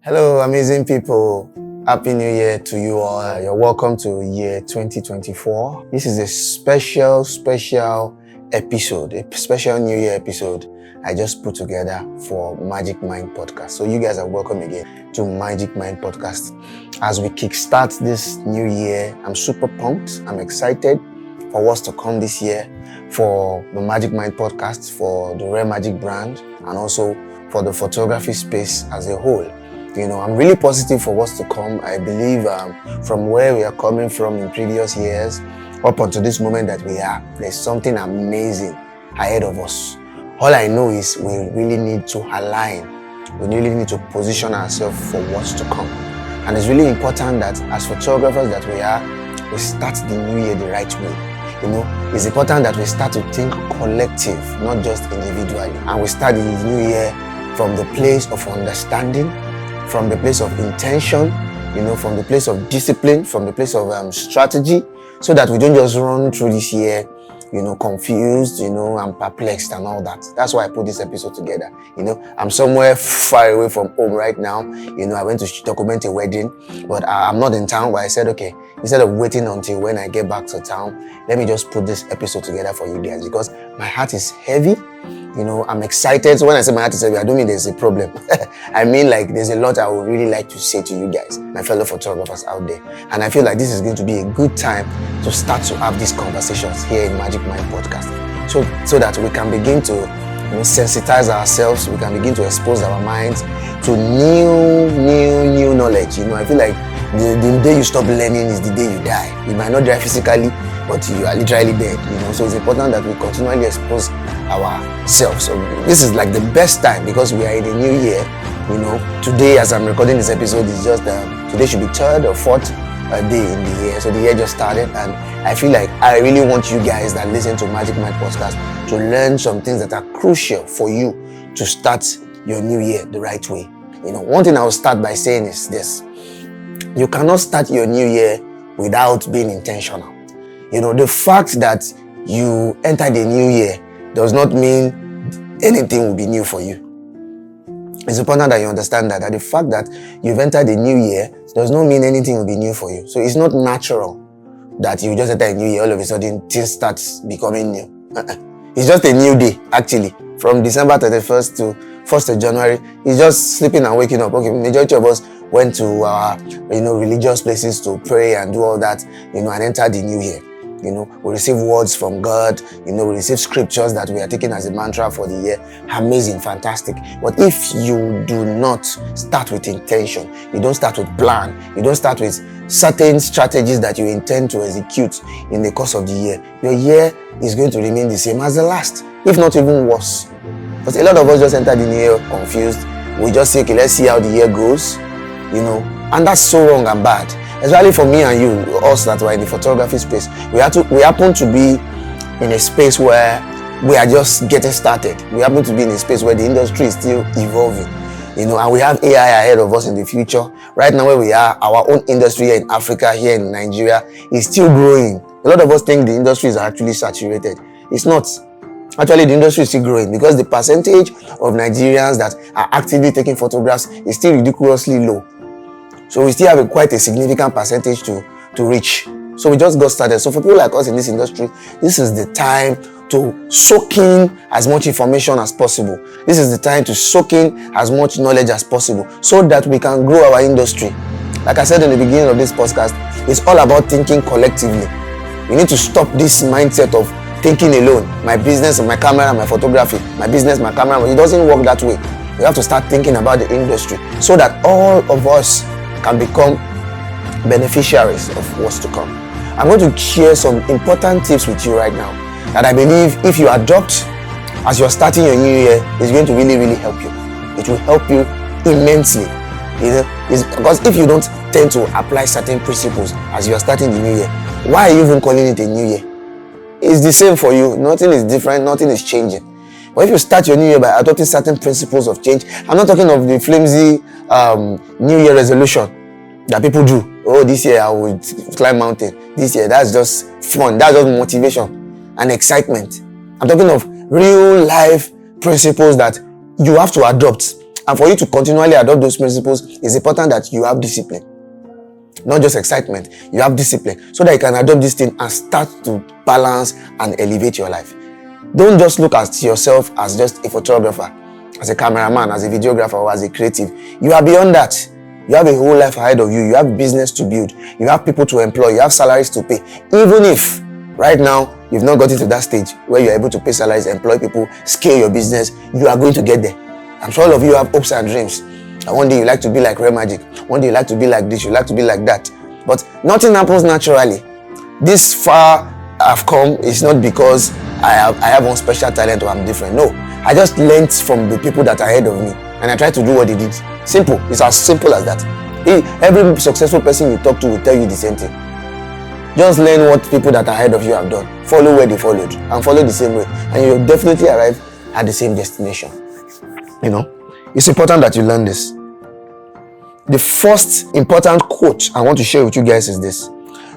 Hello, amazing people. Happy New Year to you all. You're welcome to year 2024. This is a special episode, a special New Year episode I just put together for Magicmind podcast. So you guys are welcome again to Magicmind podcast. As we kickstart this new year, I'm super pumped. I'm excited for what's to come this year, for the Magicmind podcast, for the Rare Magic brand, and also for the photography space as a whole. I'm really positive for what's to come. I believe from where we are coming from in previous years up until this moment that we are, there's something amazing ahead of us. All I know is we really need to align. We really need to position ourselves for what's to come. And it's really important that as photographers that we are, we start the new year the right way. It's important that we start to think collective, not just individually. And we start the new year from the place of understanding, from the place of intention, from the place of discipline, from the place of strategy, so that we don't just run through this year, confused, and perplexed and all that. That's why I put this episode together. I'm somewhere far away from home right now. I went to document a wedding, but I'm not in town. But I said, okay, instead of waiting until when I get back to town, let me just put this episode together for you guys because my heart is heavy. I'm excited. So when I say my heart is heavy, I don't mean there's a problem. I mean like there's a lot I would really like to say to you guys, my fellow photographers out there. And I feel like this is going to be a good time to start to have these conversations here in Magicmind podcast. So that we can begin to sensitize ourselves, we can begin to expose our minds to new knowledge. I feel like the day you stop learning is the day you die. You might not die physically, but you are literally dead. So it's important that we continually expose ourselves. So this is like the best time because we are in a new year. Today as I'm recording this episode is just today should be third or fourth day in the year. So the year just started, and I feel like I really want you guys that listen to Magicmind podcast to learn some things that are crucial for you to start your new year the right way. One thing I will start by saying is this: you cannot start your new year without being intentional. The fact that you enter the new year does not mean anything will be new for you. It's important that you understand that the fact that you've entered the new year does not mean anything will be new for you. So it's not natural that you just enter a new year, all of a sudden things start becoming new. It's just a new day, actually. From December 31st to 1st of January, it's just sleeping and waking up. Okay, majority of us went to our, religious places to pray and do all that, and enter the new year. We receive words from God, we receive scriptures that we are taking as a mantra for the year. Amazing, fantastic. But if you do not start with intention, you don't start with plan, you don't start with certain strategies that you intend to execute in the course of the year, your year is going to remain the same as the last, if not even worse. Because a lot of us just enter the new year confused. We just say, okay, let's see how the year goes, and that's so wrong and bad. Especially for me and you, us that were in the photography space, we happen to be in a space where we are just getting started. We happen to be in a space where the industry is still evolving, and we have AI ahead of us in the future. Right now where we are, our own industry here in Africa, here in Nigeria, is still growing. A lot of us think the industry is actually saturated. It's not. Actually, the industry is still growing because the percentage of Nigerians that are actively taking photographs is still ridiculously low. So we still have quite a significant percentage to reach. So we just got started. So for people like us in this industry, this is the time to soak in as much information as possible. This is the time to soak in as much knowledge as possible so that we can grow our industry. Like I said in the beginning of this podcast, it's all about thinking collectively. We need to stop this mindset of thinking alone. My business, my camera, my photography. My business, my camera. It doesn't work that way. We have to start thinking about the industry so that all of us can become beneficiaries of what's to come. I'm going to share some important tips with you right now that I believe if you adopt as you're starting your new year, it's going to really, really help you. It will help you immensely. Because if you don't tend to apply certain principles as you're starting the new year, why are you even calling it a new year? It's the same for you. Nothing is different. Nothing is changing. But if you start your new year by adopting certain principles of change, I'm not talking of the flimsy New Year resolution that people do. Oh, this year I will climb mountain. This year, that's just fun. That's just motivation and excitement. I'm talking of real life principles that you have to adopt And for you to continually adopt those principles, it's important that you have discipline. Not just excitement, you have discipline, so that you can adopt this thing and start to balance and elevate your life. Don't just look at yourself as just a photographer, as a cameraman, as a videographer, or as a creative. You are beyond that. You have a whole life ahead of you. You have business to build. You have people to employ. You have salaries to pay. Even if right now you've not gotten to that stage where you're able to pay salaries, employ people, scale your business, you are going to get there. I'm sure all of you have hopes and dreams. And one day you like to be like Real Magic. One day you like to be like this. You like to be like that. But nothing happens naturally. This far I've come is not because I have one special talent or I'm different. No, I just learned from the people that are ahead of me, and I try to do what they did. Simple. It's as simple as that. Every successful person you talk to will tell you the same thing. Just learn what people that are ahead of you have done. Follow where they followed and follow the same way, and you'll definitely arrive at the same destination. It's important that you learn this. The first important quote I want to share with you guys is this: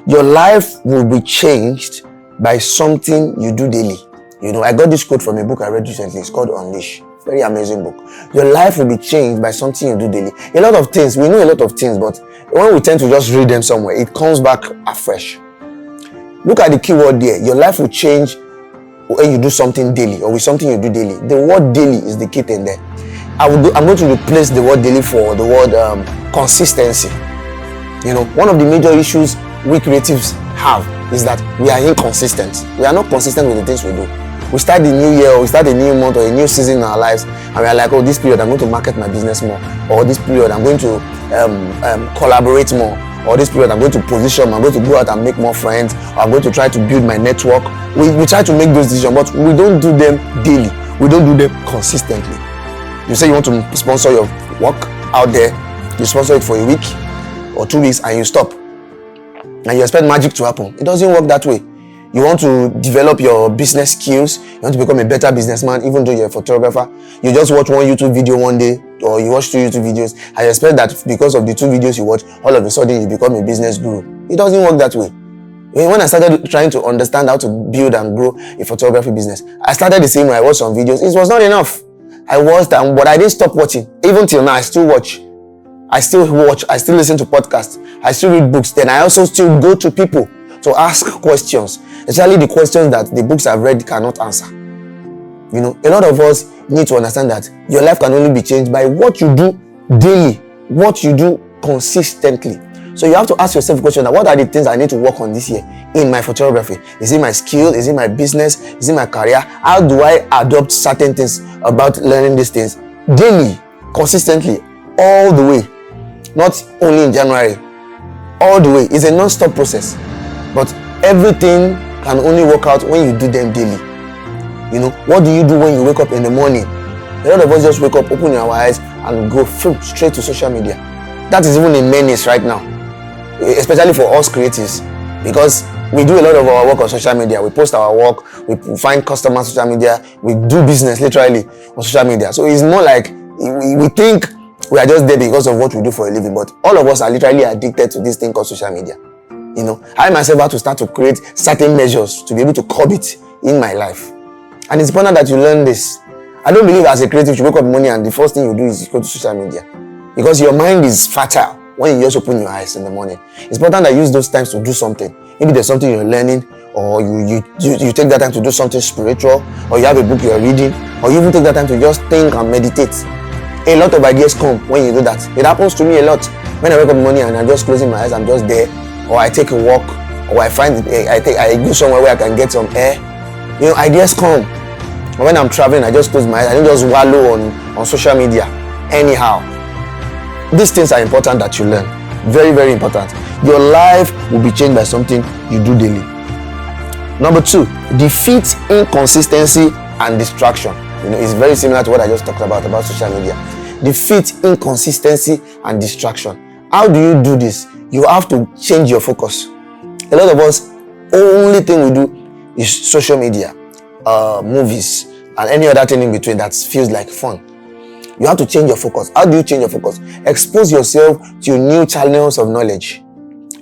your life will be changed by something you do daily. I got this quote from a book I read recently. It's called Unleash. Very amazing book. Your life will be changed by something you do daily. A lot of things, we know a lot of things, but when we tend to just read them somewhere, it comes back afresh. Look at the keyword there. Your life will change when you do something daily, or with something you do daily. The word daily is the key thing there. I'm going to replace the word daily for the word consistency. One of the major issues we creatives have is that we are inconsistent. We are not consistent with the things we do. We start the new year, or we start a new month, or a new season in our lives, and we are like, this period I'm going to market my business more, or this period I'm going to collaborate more, or this period I'm going to position, I'm going to go out and make more friends, or I'm going to try to build my network. We try to make those decisions, but we don't do them daily. We don't do them consistently. You say you want to sponsor your work out there, you sponsor it for a week or 2 weeks, and you stop. And you expect magic to happen. It doesn't work that way. You want to develop your business skills, you want to become a better businessman, even though you're a photographer. You just watch one YouTube video one day, or you watch 2 YouTube videos, and you expect that because of the 2 videos you watch, all of a sudden you become a business guru. It doesn't work that way. When I started trying to understand how to build and grow a photography business, I started the same way. I watched some videos. It was not enough. I watched them, but I didn't stop watching. Even till now, I still watch. I still listen to podcasts. I still read books. Then I also still go to people to ask questions, especially the questions that the books I've read cannot answer. A lot of us need to understand that your life can only be changed by what you do daily, what you do consistently. So you have to ask yourself a question: that what are the things I need to work on this year in my photography? Is it my skill? Is it my business? Is it my career? How do I adopt certain things about learning these things daily, consistently, all the way? Not only in January, all the way. It's a non-stop process. But everything can only work out when you do them daily. What do you do when you wake up in the morning? A lot of us just wake up, open our eyes, and go straight to social media. That is even a menace right now, especially for us creatives, because we do a lot of our work on social media. We post our work, we find customers on social media, we do business literally on social media. So it's more like we think we are just there because of what we do for a living, but all of us are literally addicted to this thing called social media. I myself have to start to create certain measures to be able to curb it in my life. And it's important that you learn this. I don't believe as a creative you wake up in the morning and the first thing you do is go to social media, because your mind is fertile when you just open your eyes in the morning. It's important that you use those times to do something. Maybe there's something you're learning, or you take that time to do something spiritual, or you have a book you're reading, or you even take that time to just think and meditate. A lot of ideas come when you do that. It happens to me a lot. When I wake up in the morning and I'm just closing my eyes, I'm just there, or I take a walk, or I go somewhere where I can get some air. Ideas come. When I'm traveling, I just close my eyes. I don't just wallow on social media anyhow. These things are important that you learn. Very, very important. Your life will be changed by something you do daily. Number 2, defeat inconsistency and distraction. It's very similar to what I just talked about social media. Defeat inconsistency and distraction. How do you do this? You have to change your focus. A lot of us, only thing we do is social media, movies, and any other thing in between that feels like fun. You have to change your focus. How do you change your focus? Expose yourself to new channels of knowledge.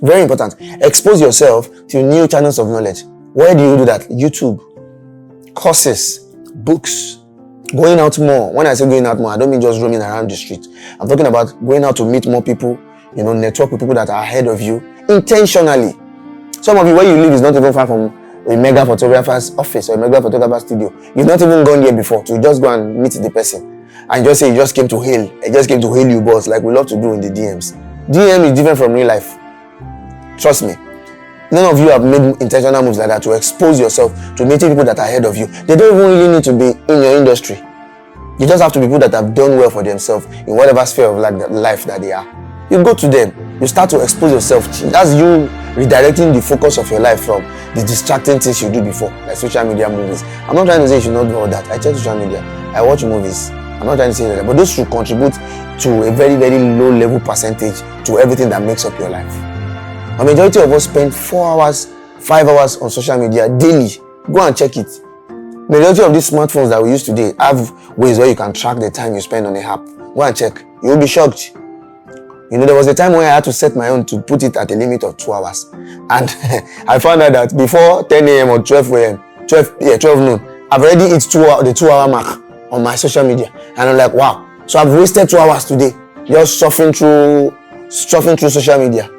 Very important. Expose yourself to new channels of knowledge. Where do you do that? YouTube, courses, books, Going out more. When I say going out more, I don't mean just roaming around the street. I'm talking about going out to meet more people, network with people that are ahead of you intentionally. Some of you, where you live is not even far from a mega photographer's office or a mega photographer's studio. You've not even gone there before to just go and meet the person and just say you just came to hail. I just came to hail you, boss, like we love to do in the DMs. DM is different from real life. Trust me. None of you have made intentional moves like that to expose yourself to meeting people that are ahead of you. They don't even really need to be in your industry. You just have to be people that have done well for themselves in whatever sphere of life that they are. You go to them, you start to expose yourself. That's you redirecting the focus of your life from the distracting things you do before, like social media, movies. I'm not trying to say you should not do all that. I check social media, I watch movies. I'm not trying to say that, but those should contribute to a very, very low level percentage to everything that makes up your life. A majority of us spend 4 hours, 5 hours on social media daily. Go and check it. Majority of these smartphones that we use today have ways where you can track the time you spend on a app. Go and check. You'll be shocked. There was a time when I had to set my own to put it at a limit of 2 hours. And I found out that before 10 a.m. or 12 a.m., 12 noon, I've already hit the 2 hour mark on my social media. And I'm like, wow. So I've wasted 2 hours today just surfing through social media.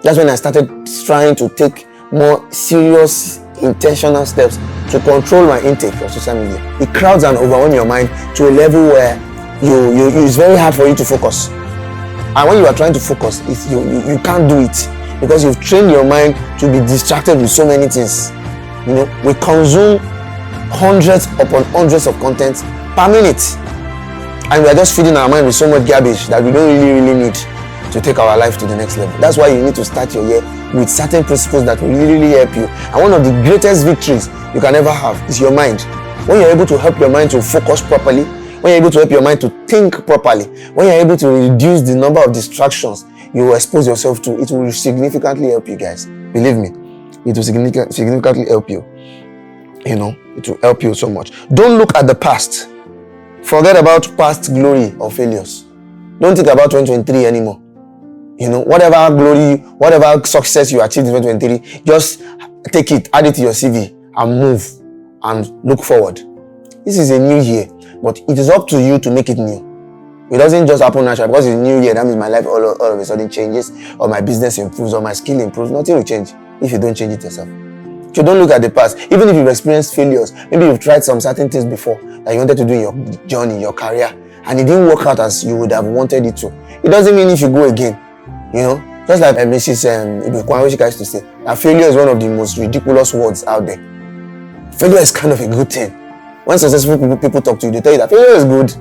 That's when I started trying to take more serious, intentional steps to control my intake of social media. It crowds and overwhelms your mind to a level where it's very hard for you to focus. And when you are trying to focus, you can't do it because you've trained your mind to be distracted with so many things. We consume hundreds upon hundreds of content per minute, and we are just feeding our mind with so much garbage that we don't really need to take our life to the next level. That's why you need to start your year with certain principles that will really help you. And one of the greatest victories you can ever have is your mind. When you're able to help your mind to focus properly, when you're able to help your mind to think properly, when you're able to reduce the number of distractions you will expose yourself to, it will significantly help you guys. Believe me, it will significantly help you. It will help you so much. Don't look at the past. Forget about past glory or failures. Don't think about 2023 anymore. Whatever glory, whatever success you achieved in 2023, just take it, add it to your CV and move and look forward. This is a new year, but it is up to you to make it new. It doesn't just happen naturally because it's a new year. That means my life all of a sudden changes, or my business improves, or my skill improves. Nothing will change if you don't change it yourself. So don't look at the past. Even if you've experienced failures, maybe you've tried some certain things before that you wanted to do in your journey, your career, and it didn't work out as you would have wanted it to. It doesn't mean if you go again. Just like Mrs. Ibukwan, which used to say, that failure is one of the most ridiculous words out there. Failure is kind of a good thing. When successful people talk to you, they tell you that failure is good.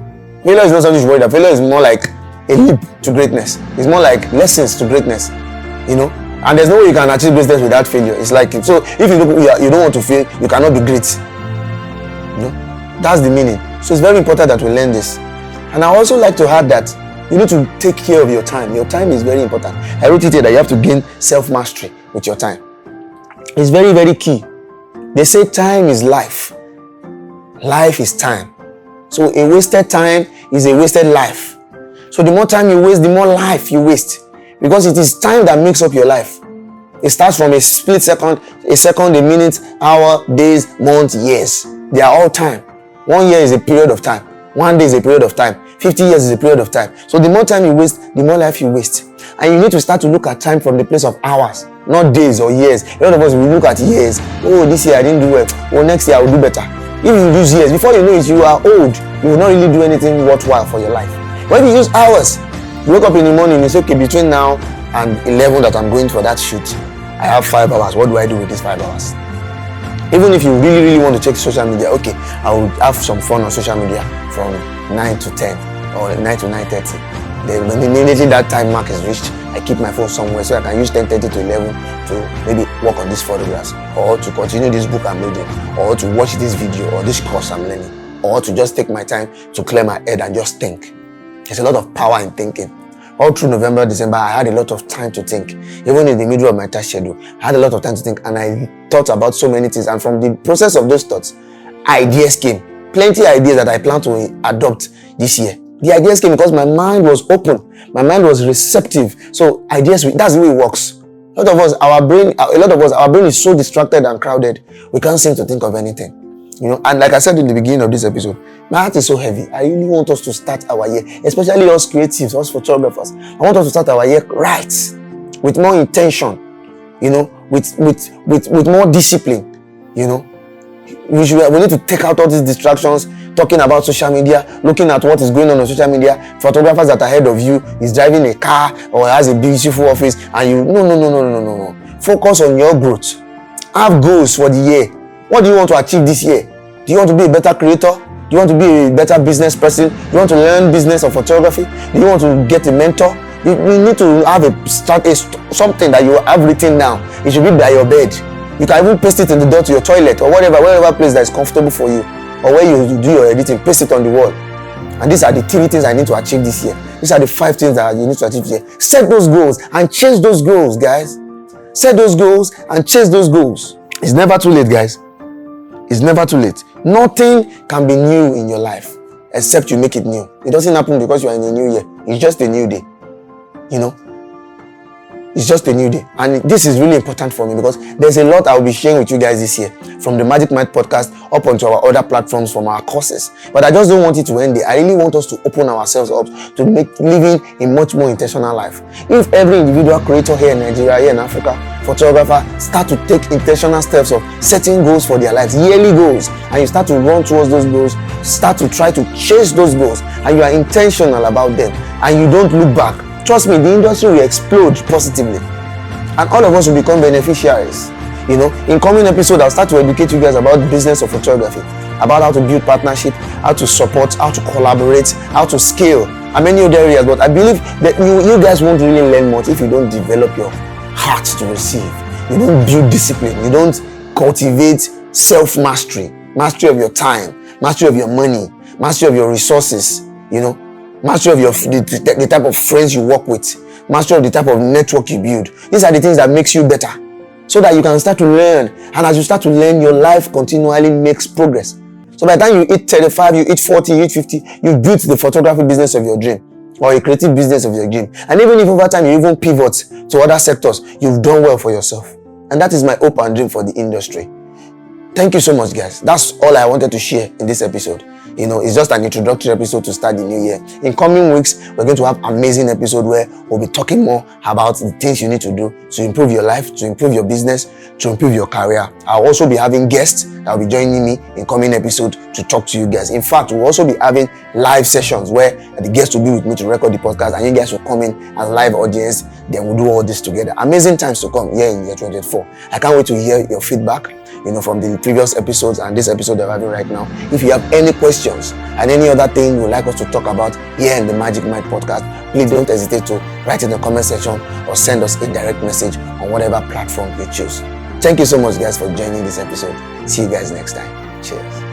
Failure is not something you should worry about. Failure is more like a leap to greatness. It's more like lessons to greatness. And there's no way you can achieve greatness without failure. It's like, so if you don't want to fail, you cannot be great. That's the meaning. So it's very important that we learn this. And I also like to add that you need to take care of your time. Your time is very important. I wrote it here that you have to gain self-mastery with your time. It's very, very key. They say time is life. Life is time. So a wasted time is a wasted life. So the more time you waste, the more life you waste. Because it is time that makes up your life. It starts from a split second, a minute, hour, days, months, years. They are all time. 1 year is a period of time. 1 day is a period of time. 50 years is a period of time. So the more time you waste, the more life you waste. And you need to start to look at time from the place of hours, not days or years. A lot of us, we look at years. Oh, this year I didn't do well. Oh, next year I will do better. If you use years, before you know it, you are old. You will not really do anything worthwhile for your life. When you use hours, you wake up in the morning, it's okay, between now and 11 that I'm going for that shoot, I have 5 hours. What do I do with these 5 hours? Even if you really, really want to check social media, okay, I will have some fun on social media from 9 to 10 or 9 to 9:30. Then immediately that time mark is reached, I keep my phone somewhere so I can use 10:30 to 11 to maybe work on these photographs, or to continue this book I'm reading, or to watch this video or this course I'm learning, or to just take my time to clear my head and just think. There's a lot of power in thinking. All through November, December, I had a lot of time to think. Even in the middle of my task schedule, I had a lot of time to think, and I thought about so many things. And from the process of those thoughts, ideas came. Plenty of ideas that I plan to adopt this year. The ideas came because my mind was open. My mind was receptive. So ideas, that's the way it works. A lot of us, our brain is so distracted and crowded, we can't seem to think of anything. And like I said in the beginning of this episode, my heart is so heavy. I really want us to start our year, especially us creatives, us photographers. I want us to start our year right, with more intention, with more discipline, We need to take out all these distractions, talking about social media, looking at what is going on social media. Photographers that are ahead of you is driving a car or has a beautiful office, and you no. Focus on your growth. Have goals for the year. What do you want to achieve this year? Do you want to be a better creator? Do you want to be a better business person? Do you want to learn business or photography? Do you want to get a mentor? You need to have something that you have written down. It should be by your bed. You can even paste it in the door to your toilet or wherever place that is comfortable for you, or where you do your editing, paste it on the wall. And these are the 3 things I need to achieve this year. These are the 5 things that you need to achieve this year. Set those goals and chase those goals, guys. Set those goals and chase those goals. It's never too late, guys. It's never too late. Nothing can be new in your life except you make it new. It doesn't happen because you are in a new year. It's just a new day. It's just a new day. And this is really important for me because there's a lot I will be sharing with you guys this year, from the Magicmind podcast up onto our other platforms, from our courses. But I just don't want it to end there. I really want us to open ourselves up to make living a much more intentional life. If every individual creator here in Nigeria, here in Africa, photographer, start to take intentional steps of setting goals for their lives, yearly goals, and you start to run towards those goals, start to try to chase those goals, and you are intentional about them, and you don't look back, trust me, the industry will explode positively, and all of us will become beneficiaries. In coming episode, I'll start to educate you guys about business of photography, about how to build partnership, how to support, how to collaborate, how to scale, and many other areas. But I believe that you guys won't really learn much if you don't develop your heart to receive. You don't build discipline. You don't cultivate self-mastery, mastery of your time, mastery of your money, mastery of your resources, mastery of the type of friends you work with, mastery of the type of network you build. These are the things that makes you better, so that you can start to learn. And as you start to learn, your life continually makes progress. So by the time you hit 35, you hit 40, you hit 50, you've built the photography business of your dream, or a creative business of your dream. And even if over time you even pivot to other sectors, you've done well for yourself. And that is my hope and dream for the industry. Thank you so much, guys. That's all I wanted to share in this episode. It's just an introductory episode to start the new year. In coming weeks, we're going to have amazing episode where we'll be talking more about the things you need to do to improve your life, to improve your business, to improve your career. I'll also be having guests that will be joining me in coming episode to talk to you guys. In fact, we'll also be having live sessions where the guests will be with me to record the podcast, and you guys will come in as live audience. Then we'll do all this together. Amazing times to come here in year 2024. I can't wait to hear your feedback, from the previous episodes and this episode that we're having right now. If you have any questions and any other thing you would like us to talk about here in the Magicmind podcast, please don't hesitate to write in the comment section or send us a direct message on whatever platform you choose. Thank you so much, guys, for joining this episode. See you guys next time. Cheers.